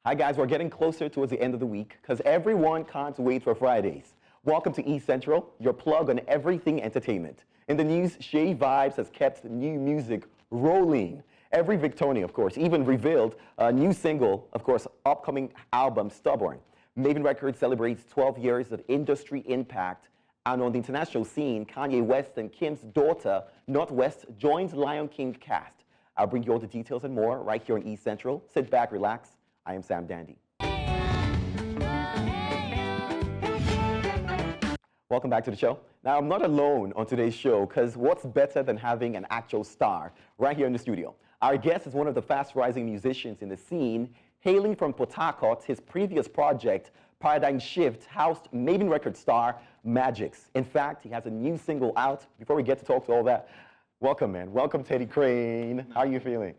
Hi guys, we're getting closer towards the end of the week because everyone can't wait for Fridays. Welcome to E Central, your plug on everything entertainment. In the news, Seyi Vibez has kept new music rolling. Every Victonian, of course, even revealed a new single, of course, upcoming album, Stubborn. Maven Records celebrates 12 years of industry impact. And on the international scene, Kanye West and Kim's daughter, Northwest, joins Lion King cast. I'll bring you all the details and more right here on E Central. Sit back, relax. I am Sam Dandy. Welcome back to the show. Now, I'm not alone on today's show because what's better than having an actual star right here in the studio? Our guest is one of the fast-rising musicians in the scene. Hailing from Port Harcourt, his previous project, Paradigm Shift, housed Maven Records star Magix. In fact, he has a new single out. Before we get to talk to all that, welcome, man. Welcome, Teddy Krane. How are you feeling?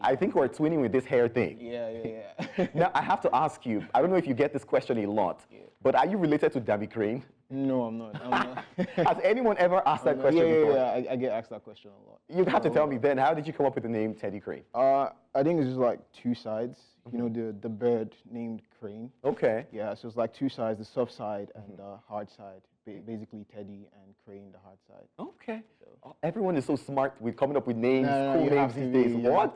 I think we're twinning with this hair thing. Yeah. Now, I have to ask you, I don't know if you get this question a lot, but are you related to Teddy Krane? No, I'm not. Has anyone ever asked that question before? Yeah. I get asked that question a lot. You have to tell me then, how did you come up with the name Teddy Krane? I think it's just like two sides. You know, the bird named Crane. Okay. Yeah, so it's like two sides, the soft side and the hard side. Basically Teddy and Crane, the hard side. Okay. So. Oh, everyone is so smart with coming up with names, cool you names these days. What?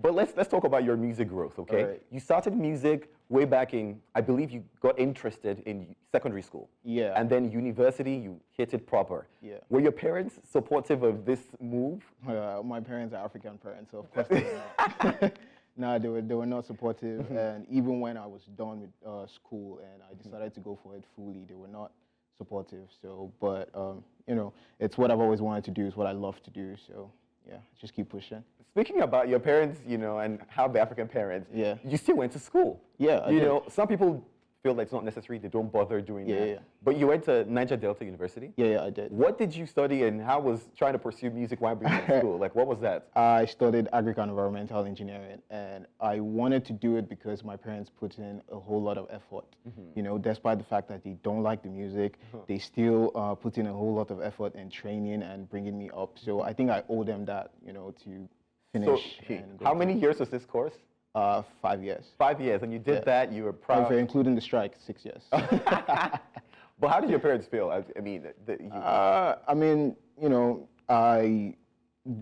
But let's talk about your music growth, okay? Right. You started music way back in, I believe you got interested in secondary school. Yeah. And then university, you hit it proper. Yeah. Were your parents supportive of this move? My parents are African parents, so of course they were not. No, they were not supportive. And even when I was done with school and I decided to go for it fully, they were not supportive. So, but you know, it's what I've always wanted to do. It's what I love to do. So, yeah, just keep pushing. Speaking about your parents, you know, and how the African parents, Yeah. you still went to school. Yeah, I You did. know, some people feel that it's not necessary. They don't bother doing that. Yeah. But you went to Niger Delta University. Yeah, I did. What did you study and how was trying to pursue music while being in school? Like, what was that? I studied agric and environmental engineering, and I wanted to do it because my parents put in a whole lot of effort. You know, despite the fact that they don't like the music, they still put in a whole lot of effort in training and bringing me up. So I think I owe them that, you know, to finish. So, and how many years was this course? 5 years. 5 years, and you did that. You were proud. Including the strike, 6 years. But how did your parents feel? I mean, I mean, you know, I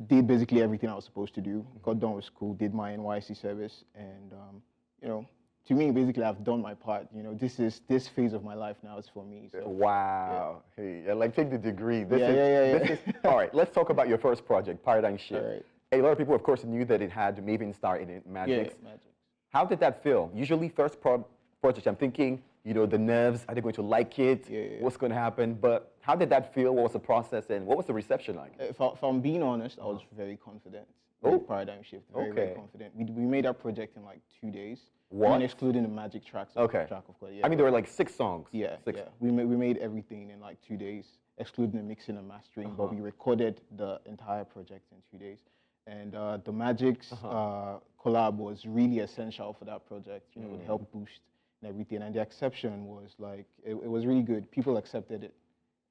did basically everything I was supposed to do. Got done with school, did my NYC service, and you know, to me, basically, I've done my part. You know, this phase of my life now is for me. So, wow. Yeah. Hey, like take the degree. This Yeah. All right, let's talk about your first project, Paradigm Shift. All right. A lot of people, of course, knew that it had Maven Star in it, Magix. Yeah, Magic. How did that feel? Usually, first project, I'm thinking, you know, the nerves. Are they going to like it? Yeah. What's going to happen? But how did that feel? What was the process, and what was the reception like? If I'm being honest, I was very confident. Oh. Paradigm Shift. Very Okay. confident. We made that project in like 2 days. What? I mean, excluding the Magic tracks. Okay. Track, of course. Yeah. I mean, there were like 6 songs. Yeah, Six. yeah. We made everything in like 2 days, excluding the mixing and mastering. But we recorded the entire project in 2 days. And the Magic's collab was really essential for that project. You know, it helped boost and everything. And the exception was like it was really good. People accepted it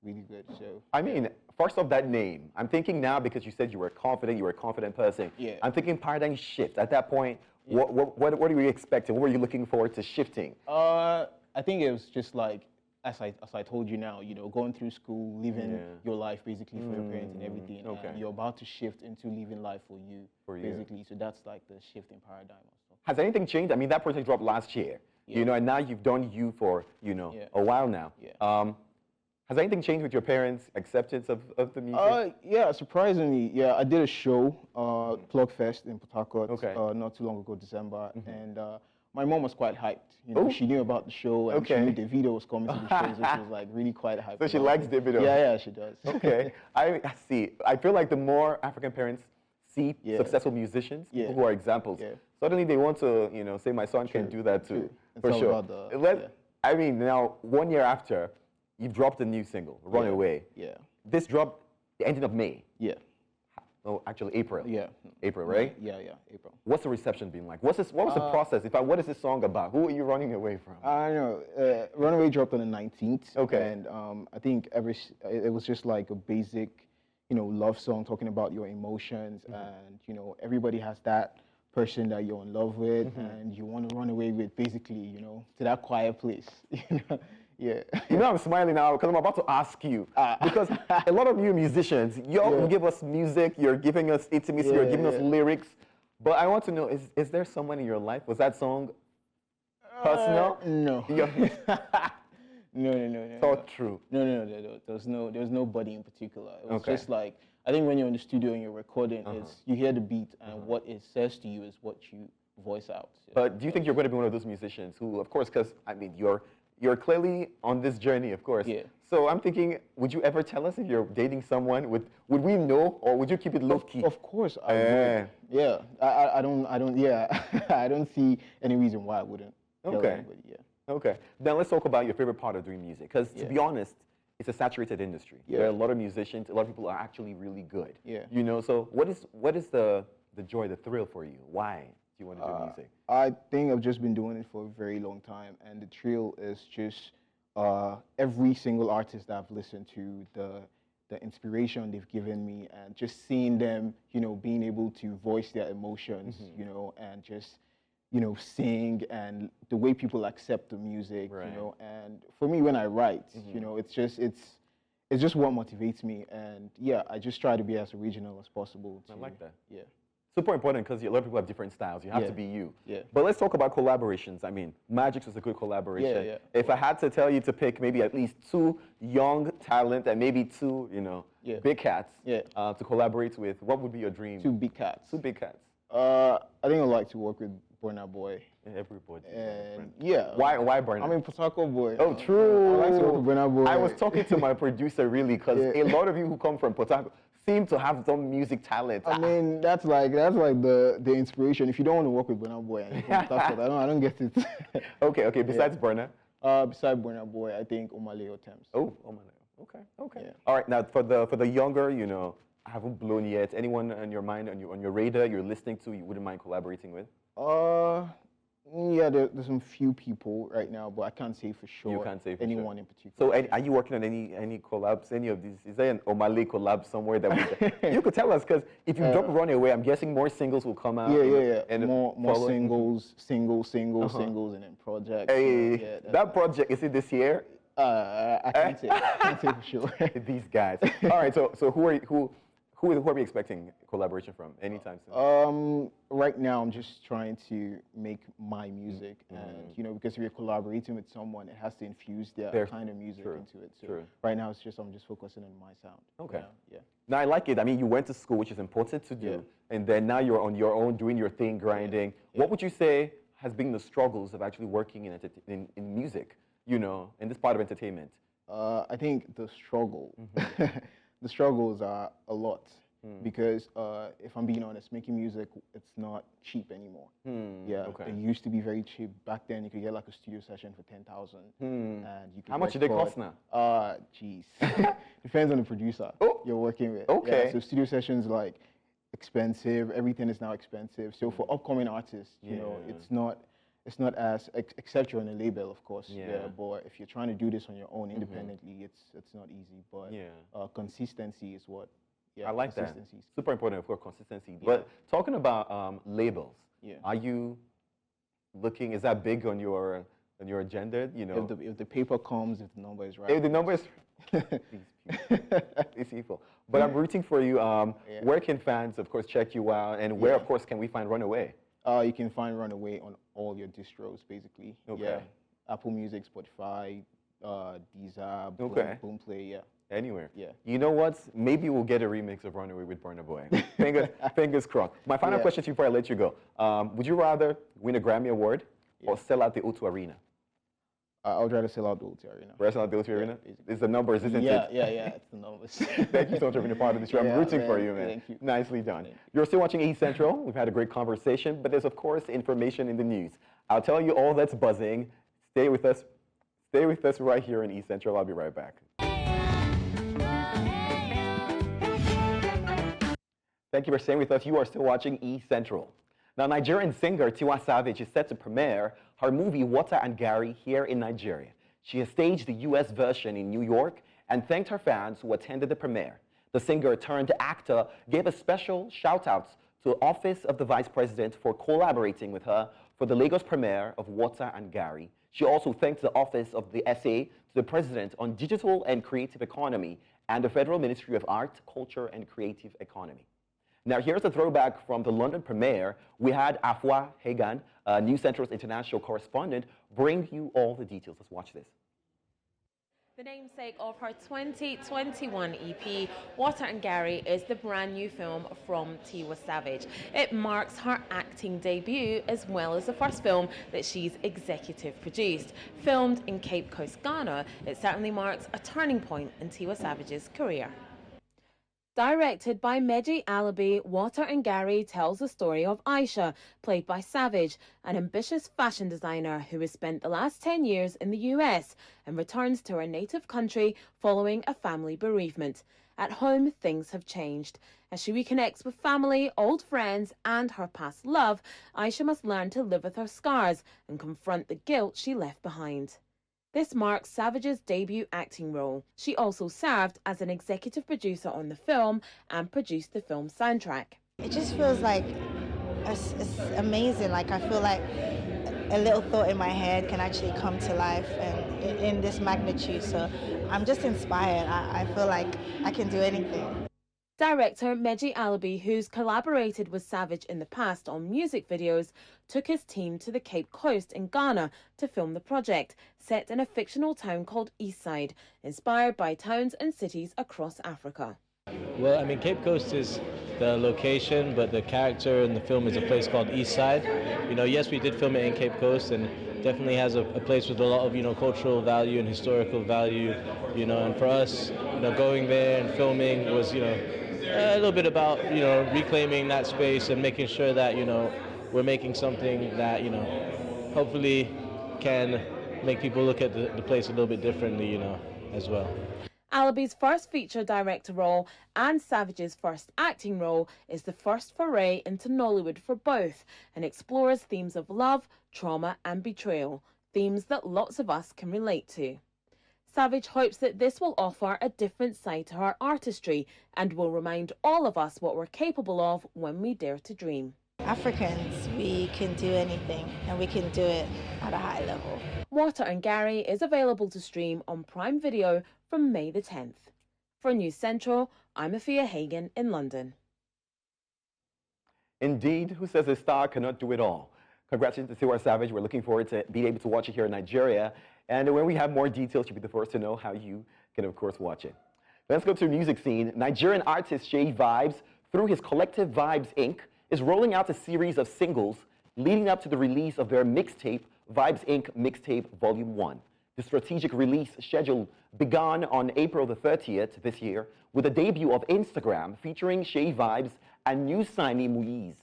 really good. So I mean, first off, that name. I'm thinking now because you said you were confident, you were a confident person. Yeah. I'm thinking Paradigm Shift. At that point, what were you expecting? What were you looking forward to shifting? I think it was just like as I told you now, you know, going through school, living your life basically for your parents and everything. Okay. And you're about to shift into living life for you, basically. So that's like the shift in paradigm also. Has anything changed? I mean, that project dropped last year, you know, and now you've done you for, you know, a while now. Yeah. Has anything changed with your parents' acceptance of the music? Yeah, surprisingly, yeah, I did a show, Plug Fest in Port Harcourt, not too long ago, December, and my mom was quite hyped. You know, she knew about the show, and she knew the video was coming to the show, so she was like really quite hyped. So she likes the video. Yeah, she does. Okay, I see. I feel like the more African parents see successful musicians, people who are examples, suddenly they want to, you know, say my son can do that too, for sure. I mean, now 1 year after, you've dropped a new single, Runaway. Yeah. This dropped the ending of May. Yeah. Oh, actually April. Yeah. April, right? Yeah, April. What's the reception been like? What was the process? What is this song about? Who are you running away from? I know. Runaway dropped on the 19th. Okay. And I think it was just like a basic, you know, love song talking about your emotions, and you know, everybody has that person that you're in love with and you want to run away with, basically, you know, to that quiet place. You know? Yeah. You know, I'm smiling now because I'm about to ask you. Because a lot of you musicians, you give us music, you're giving us intimacy, you're giving us lyrics. But I want to know, is there someone in your life? Was that song personal? No. No. It's all true. No. There was nobody in particular. It was just like, I think when you're in the studio and you're recording, you hear the beat and what it says to you is what you voice out. But do you think you're going to be one of those musicians who, of course, because I mean, you're clearly on this journey, of course. Yeah. So I'm thinking, would you ever tell us if you're dating someone? Would we know, or would you keep it low key? Of course, I would. Yeah, I don't. Yeah, I don't see any reason why I wouldn't tell anybody. Yeah. Okay. Now let's talk about your favorite part of doing music, because to be honest, it's a saturated industry. Yeah. There are a lot of musicians. A lot of people are actually really good. Yeah. You know. So what is the joy, the thrill for you? Why do you want to do music? I think I've just been doing it for a very long time, and the thrill is just every single artist that I've listened to, the inspiration they've given me, and just seeing them, you know, being able to voice their emotions, you know, and just, you know, sing, and the way people accept the music, you know. And for me, when I write, you know, it's just what motivates me, and yeah, I just try to be as original as possible. I like that. Yeah. Super important, because a lot of people have different styles. You have to be you. Yeah. But let's talk about collaborations. I mean, Magix was a good collaboration. Yeah. If I had to tell you to pick maybe at least 2 young talent and maybe 2, you know, big cats to collaborate with, what would be your dream? 2 big cats. 2 big cats. I think I'd like to work with Burna Boy. Everybody. And Why Burna? I mean, Potako Boy. Oh, true. I like to work with Burna Boy. I was talking to my producer, really, because a lot of you who come from Potako seem to have some music talent. I mean, that's like the inspiration. If you don't want to work with Burna Boy and you're from Potako, I don't get it. Okay. Besides Burna? Besides Burna Boy, I think Omale Thames. Oh, Omale. Okay. Yeah. All right. Now, for the younger, you know, I haven't blown yet. Anyone on your mind, on your radar, you're listening to, you wouldn't mind collaborating with? Yeah, there's some few people right now, but I can't say for sure. You can't say for anyone in particular. So, are you working on any collabs? Any of these? Is there an Omale collab somewhere that you could tell us? Because if you drop Runaway, I'm guessing more singles will come out. Yeah. And more singles, singles, and then projects. Hey, that project, is it this year? I can't say. I can't say for sure. These guys. All right. So who are we expecting collaboration from anytime soon? Right now, I'm just trying to make my music, and you know, because if you're collaborating with someone, it has to infuse their kind of music into it. So right now, I'm just focusing on my sound. Okay. Yeah. Now I like it. I mean, you went to school, which is important to do, and then now you're on your own, doing your thing, grinding. What would you say has been the struggles of actually working in music? You know, in this part of entertainment. I think the struggle. The struggles are a lot because if I'm being honest, making music, it's not cheap anymore. It used to be very cheap. Back then, you could get like a studio session for 10,000, and you could. How much do they cost now? Geez, depends on the producer you're working with. Okay. Yeah, so studio sessions like expensive. Everything is now expensive. So for upcoming artists, you know, it's not as except you're on a label, of course. But if you're trying to do this on your own independently, it's not easy. But consistency is what. I like that. Super important, of course, consistency. But talking about labels, are you looking? Is that big on your agenda? You know, if the paper comes, if the number is right. If the number is these people. But I'm rooting for you. Where can fans, of course, check you out, and where, of course, can we find Runaway? You can find Runaway on all your distros, basically. Okay. Yeah. Apple Music, Spotify, Deezer, Boomplay, Anywhere. Yeah. You know what? Maybe we'll get a remix of Runaway with Burna Boy. Fingers crossed. My final question to you before I let you go. Would you rather win a Grammy Award or sell out the O2 Arena? I would rather sell out the O2 Arena. Sell out the O2 Arena? It's the numbers, isn't it? Yeah, it's the numbers. Thank you so much for being a part of the show. I'm rooting for you, man. Thank you. Nicely done. You're still watching E Central. We've had a great conversation, but there's, of course, information in the news. I'll tell you all that's buzzing. Stay with us. Stay with us right here in E Central. I'll be right back. Thank you for staying with us. You are still watching E Central. Now, Nigerian singer Tiwa Savage is set to premiere her movie Water and Garri here in Nigeria. She has staged the US version in New York and thanked her fans who attended the premiere. The singer turned actor gave a special shout-out to the Office of the Vice President for collaborating with her for the Lagos premiere of Water and Garri. She also thanked the Office of the SA to the President on Digital and Creative Economy and the Federal Ministry of Art, Culture and Creative Economy. Now, here's a throwback from the London premiere. We had Afua Hagan, News Central's international correspondent, bring you all the details. Let's watch this. The namesake of her 2021 EP, Water and Garri, is the brand new film from Tiwa Savage. It marks her acting debut as well as the first film that she's executive produced. Filmed in Cape Coast, Ghana, it certainly marks a turning point in Tiwa Savage's career. Directed by Meji Alabi, Water and Garri tells the story of Aisha, played by Savage, an ambitious fashion designer who has spent the last 10 years in the US and returns to her native country following a family bereavement. At home, things have changed. As she reconnects with family, old friends and her past love, Aisha must learn to live with her scars and confront the guilt she left behind. This marks Savage's debut acting role. She also served as an executive producer on the film and produced the film soundtrack. It just feels like it's amazing. Like I feel like a little thought in my head can actually come to life and in this magnitude. So I'm just inspired. I feel like I can do anything. Director Meji Alabi, who's collaborated with Savage in the past on music videos, took his team to the Cape Coast in Ghana to film the project, set in a fictional town called Eastside, inspired by towns and cities across Africa. Well, I mean, Cape Coast is the location, but the character in the film is a place called Eastside. You know, yes, we did film it in Cape Coast, and definitely has a place with a lot of, cultural value and historical value, and for us, going there and filming was, a little bit about, reclaiming that space and making sure that, we're making something that, hopefully can make people look at the place a little bit differently, as well. Alabi's first feature director role and Savage's first acting role is the first foray into Nollywood for both and explores themes of love, trauma and betrayal, themes that lots of us can relate to. Savage hopes that this will offer a different side to her artistry and will remind all of us what we're capable of when we dare to dream. Africans, we can do anything and we can do it at a high level. Water and Garri is available to stream on Prime Video from May the 10th. For News Central, I'm Afua Hagan in London. Indeed, who says a star cannot do it all? Congratulations to Tiwa Savage. We're looking forward to being able to watch it here in Nigeria. And when we have more details, you'll be the first to know how you can, of course, watch it. Let's go to the music scene. Nigerian artist Seyi Vibez, through his collective Vibez Inc, is rolling out a series of singles leading up to the release of their mixtape, Vibez Inc Mixtape Volume 1. The strategic release schedule began on April the 30th this year with the debut of Instagram featuring Seyi Vibez and new signee Muiz.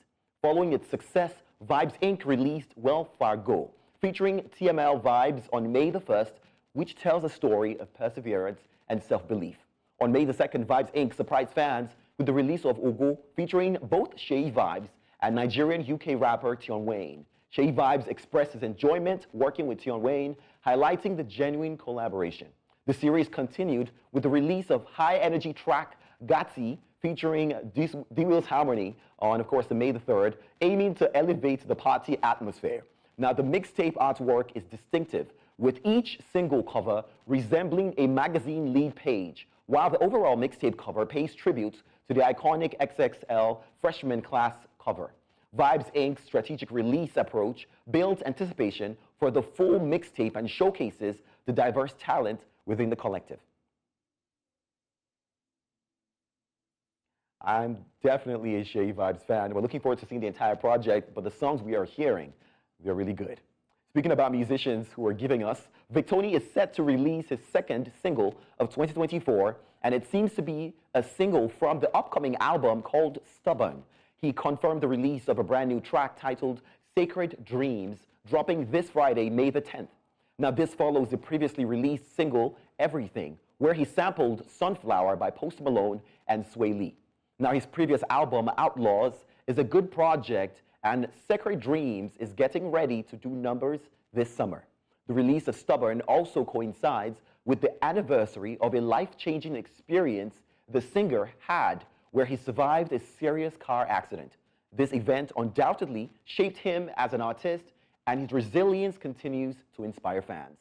Following its success, Vibez Inc released Well Fargo, featuring TML Vibez on May the 1st, which tells a story of perseverance and self-belief. On May the 2nd, Vibez Inc surprised fans with the release of Ogo, featuring both Seyi Vibez and Nigerian UK rapper Tion Wayne. Seyi Vibez expressed his enjoyment working with Tion Wayne, highlighting the genuine collaboration. The series continued with the release of high-energy track Gatti, featuring D-Will's Harmony on, of course, the May the 3rd, aiming to elevate the party atmosphere. Now, the mixtape artwork is distinctive, with each single cover resembling a magazine lead page, while the overall mixtape cover pays tribute to the iconic XXL freshman class cover. Vibez Inc's strategic release approach builds anticipation for the full mixtape and showcases the diverse talent within the collective. I'm definitely a Seyi Vibez fan. We're looking forward to seeing the entire project, but the songs we are hearing, they're really good. Speaking about musicians who are giving us, Victon is set to release his second single of 2024, and it seems to be a single from the upcoming album called Stubborn. He confirmed the release of a brand new track titled Sacred Dreams, dropping this Friday, May the 10th. Now, this follows the previously released single, Everything, where he sampled Sunflower by Post Malone and Sway Lee. Now, his previous album, Outlaws, is a good project, and Sacred Dreams is getting ready to do numbers this summer. The release of Stubborn also coincides with the anniversary of a life-changing experience the singer had where he survived a serious car accident. This event undoubtedly shaped him as an artist, and his resilience continues to inspire fans.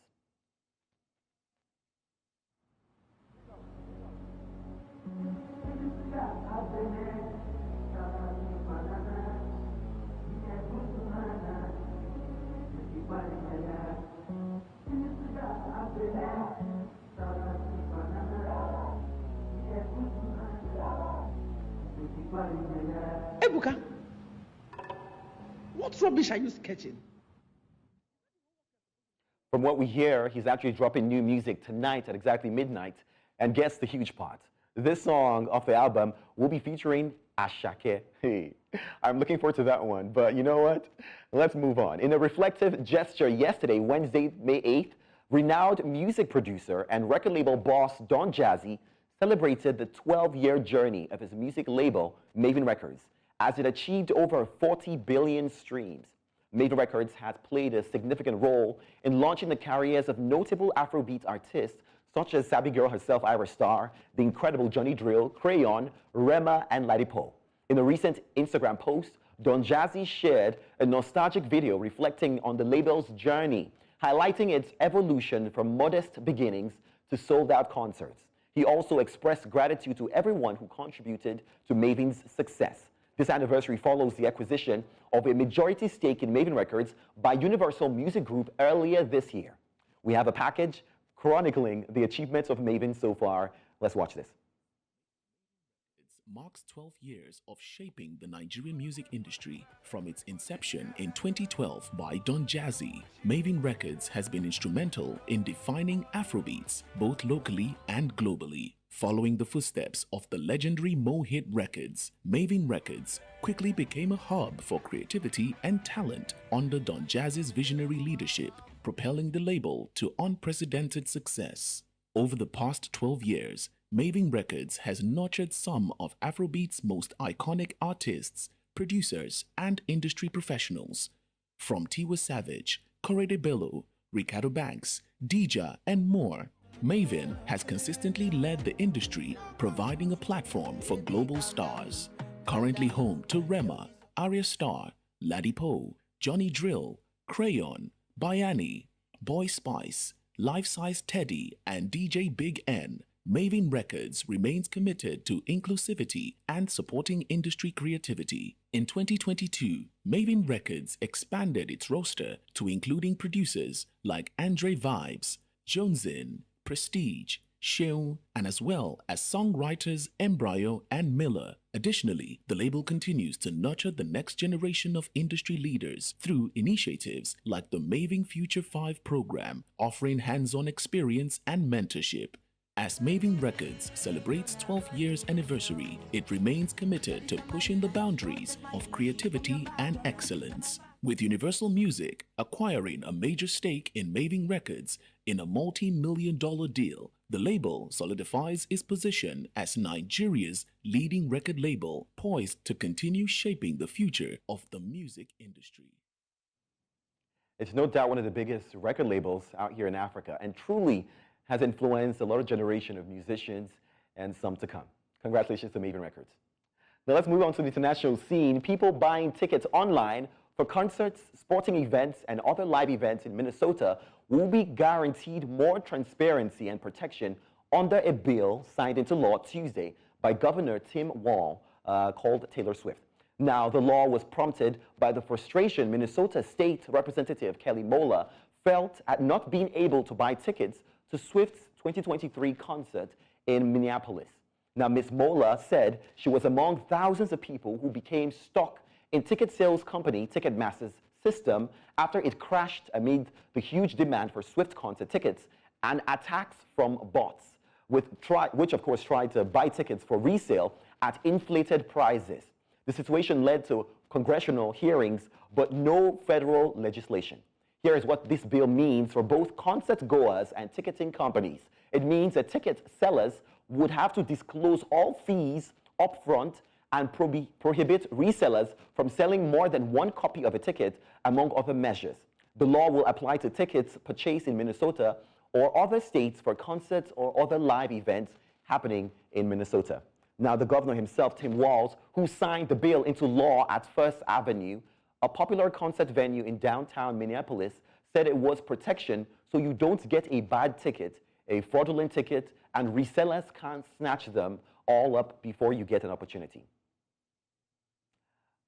Ebuka, what rubbish are you sketching? From what we hear, he's actually dropping new music tonight at exactly midnight. And guess the huge part. This song off the album will be featuring Ashake. Hey, I'm looking forward to that one. But you know what? Let's move on. In a reflective gesture yesterday, Wednesday, May 8th, renowned music producer and record label boss Don Jazzy celebrated the 12-year journey of his music label, Mavin Records, as it achieved over 40 billion streams. Mavin Records has played a significant role in launching the careers of notable Afrobeat artists such as Sabi Girl herself, Ira Star, the incredible Johnny Drill, Crayon, Rema, and Ladipo. In a recent Instagram post, Don Jazzy shared a nostalgic video reflecting on the label's journey, highlighting its evolution from modest beginnings to sold-out concerts. He also expressed gratitude to everyone who contributed to Mavin's success. This anniversary follows the acquisition of a majority stake in Mavin Records by Universal Music Group earlier this year. We have a package chronicling the achievements of Mavin so far. Let's watch this. It marks 12 years of shaping the Nigerian music industry. From its inception in 2012 by Don Jazzy, Mavin Records has been instrumental in defining Afrobeats both locally and globally. Following the footsteps of the legendary Mo-Hit Records, Mavin Records quickly became a hub for creativity and talent under Don Jazzy's visionary leadership, propelling the label to unprecedented success. Over the past 12 years, Mavin Records has nurtured some of Afrobeat's most iconic artists, producers, and industry professionals. From Tiwa Savage, Korede Bello, Ricardo Banks, Dija, and more, Mavin has consistently led the industry, providing a platform for global stars. Currently home to Rema, Arya Star, Ladipo, Johnny Drill, Crayon, Bayani, Boy Spice, Life-Size Teddy, and DJ Big N, Mavin Records remains committed to inclusivity and supporting industry creativity. In 2022, Mavin Records expanded its roster to including producers like Andre Vibez, Jonesin, Prestige, Sheung, and as well as songwriters Embryo and Miller. Additionally, the label continues to nurture the next generation of industry leaders through initiatives like the Mavin Future 5 program, offering hands-on experience and mentorship. As Mavin Records celebrates 12 years anniversary, it remains committed to pushing the boundaries of creativity and excellence. With Universal Music acquiring a major stake in Mavin Records in a multi-million-dollar deal, the label solidifies its position as Nigeria's leading record label, poised to continue shaping the future of the music industry. It's no doubt one of the biggest record labels out here in Africa, and truly has influenced a lot of generation of musicians and some to come. Congratulations to Mavin Records. Now let's move on to the international scene. People buying tickets online for concerts, sporting events, and other live events in Minnesota will be guaranteed more transparency and protection under a bill signed into law Tuesday by Governor Tim Walz called Taylor Swift. Now, the law was prompted by the frustration Minnesota State Representative Kelly Mola felt at not being able to buy tickets to Swift's 2023 concert in Minneapolis. Now, Ms. Mola said she was among thousands of people who became stuck in ticket sales company Ticketmaster's system after it crashed amid the huge demand for Swift concert tickets and attacks from bots, which of course tried to buy tickets for resale at inflated prices. The situation led to congressional hearings, but no federal legislation. Here is what this bill means for both concert goers and ticketing companies. It means that ticket sellers would have to disclose all fees upfront and prohibit resellers from selling more than one copy of a ticket, among other measures. The law will apply to tickets purchased in Minnesota or other states for concerts or other live events happening in Minnesota. Now, the governor himself, Tim Walz, who signed the bill into law at First Avenue, a popular concert venue in downtown Minneapolis, said it was protection so you don't get a bad ticket, a fraudulent ticket, and resellers can't snatch them all up before you get an opportunity.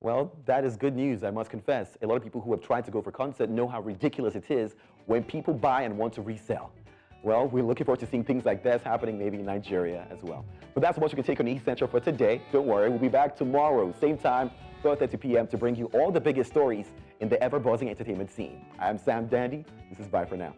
Well, that is good news, I must confess. A lot of people who have tried to go for concert know how ridiculous it is when people buy and want to resell. Well, we're looking forward to seeing things like this happening maybe in Nigeria as well. But that's what you can take on East Central for today. Don't worry, we'll be back tomorrow, same time, 4:30 p.m. to bring you all the biggest stories in the ever-buzzing entertainment scene. I'm Sam Dandy. This is bye for now.